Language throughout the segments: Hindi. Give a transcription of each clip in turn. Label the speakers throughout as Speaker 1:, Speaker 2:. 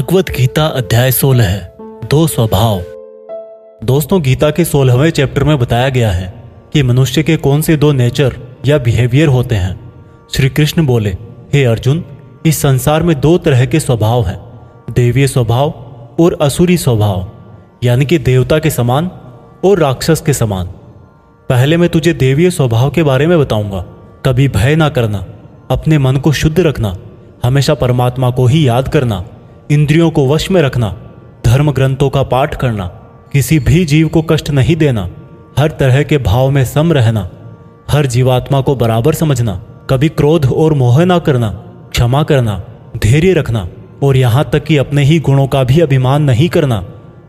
Speaker 1: भागवत गीता अध्याय 16 है, 2 स्वभाव। दोस्तों, गीता के 16वें चैप्टर में बताया गया है कि मनुष्य के कौन से 2 नेचर या बिहेवियर होते हैं। श्री कृष्ण बोले, हे अर्जुन, इस संसार में 2 तरह के स्वभाव हैं, देवीय स्वभाव और असुरी स्वभाव, यानी कि देवता के समान और राक्षस के समान। पहले मैं तुझे देवीय स्वभाव के बारे में बताऊंगा। कभी भय ना करना, अपने मन को शुद्ध रखना, हमेशा परमात्मा को ही याद करना, इंद्रियों को वश में रखना, धर्म ग्रंथों का पाठ करना, किसी भी जीव को कष्ट नहीं देना, हर तरह के भाव में सम रहना, हर जीवात्मा को बराबर समझना, कभी क्रोध और मोह ना करना, क्षमा करना, धैर्य रखना और यहाँ तक कि अपने ही गुणों का भी अभिमान नहीं करना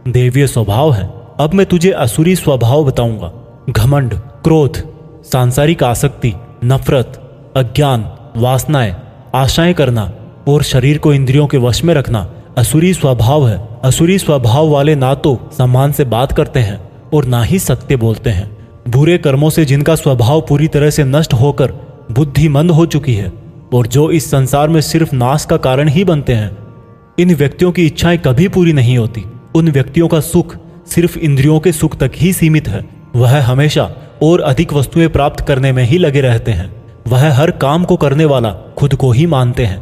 Speaker 1: देवीय स्वभाव है। अब मैं तुझे असुरी स्वभाव बताऊंगा। घमंड, क्रोध, सांसारिक आसक्ति, नफरत, अज्ञान, वासनाएं, आशाएं करना और शरीर को इंद्रियों के वश में रखना असुरी स्वभाव है। असुरी स्वभाव वाले ना तो सम्मान से बात करते हैं और ना ही सत्य बोलते हैं। बुरे कर्मों से जिनका स्वभाव पूरी तरह से नष्ट होकर बुद्धि मंद हो चुकी है और जो इस संसार में सिर्फ नाश का कारण ही बनते हैं, इन व्यक्तियों की इच्छाएं कभी पूरी नहीं होती। उन व्यक्तियों का सुख सिर्फ इंद्रियों के सुख तक ही सीमित है। वह हमेशा और अधिक वस्तुएं प्राप्त करने में ही लगे रहते हैं। वह हर काम को करने वाला खुद को ही मानते हैं।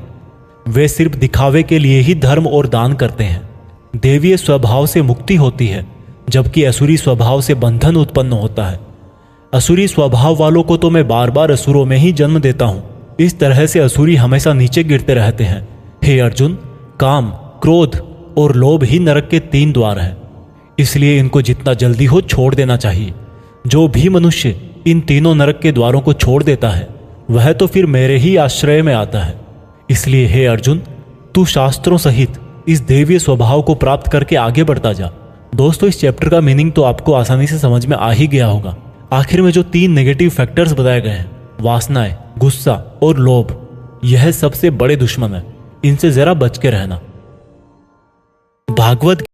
Speaker 1: वे सिर्फ दिखावे के लिए ही धर्म और दान करते हैं। देवीय स्वभाव से मुक्ति होती है, जबकि असुरी स्वभाव से बंधन उत्पन्न होता है। असुरी स्वभाव वालों को तो मैं बार बार असुरों में ही जन्म देता हूँ। इस तरह से असुरी हमेशा नीचे गिरते रहते हैं। हे अर्जुन, काम, क्रोध और लोभ ही नरक के 3 द्वार हैं। इसलिए इनको जितना जल्दी हो छोड़ देना चाहिए। जो भी मनुष्य इन तीनों नरक के द्वारों को छोड़ देता है, वह तो फिर मेरे ही आश्रय में आता है। इसलिए हे अर्जुन, तू शास्त्रों सहित इस देवीय स्वभाव को प्राप्त करके आगे बढ़ता जा। दोस्तों, इस चैप्टर का मीनिंग तो आपको आसानी से समझ में आ ही गया होगा। आखिर में जो 3 नेगेटिव फैक्टर्स बताए गए हैं, वासनाएं, गुस्सा और लोभ, यह सबसे बड़े दुश्मन है। इनसे जरा बच के रहना। भागवत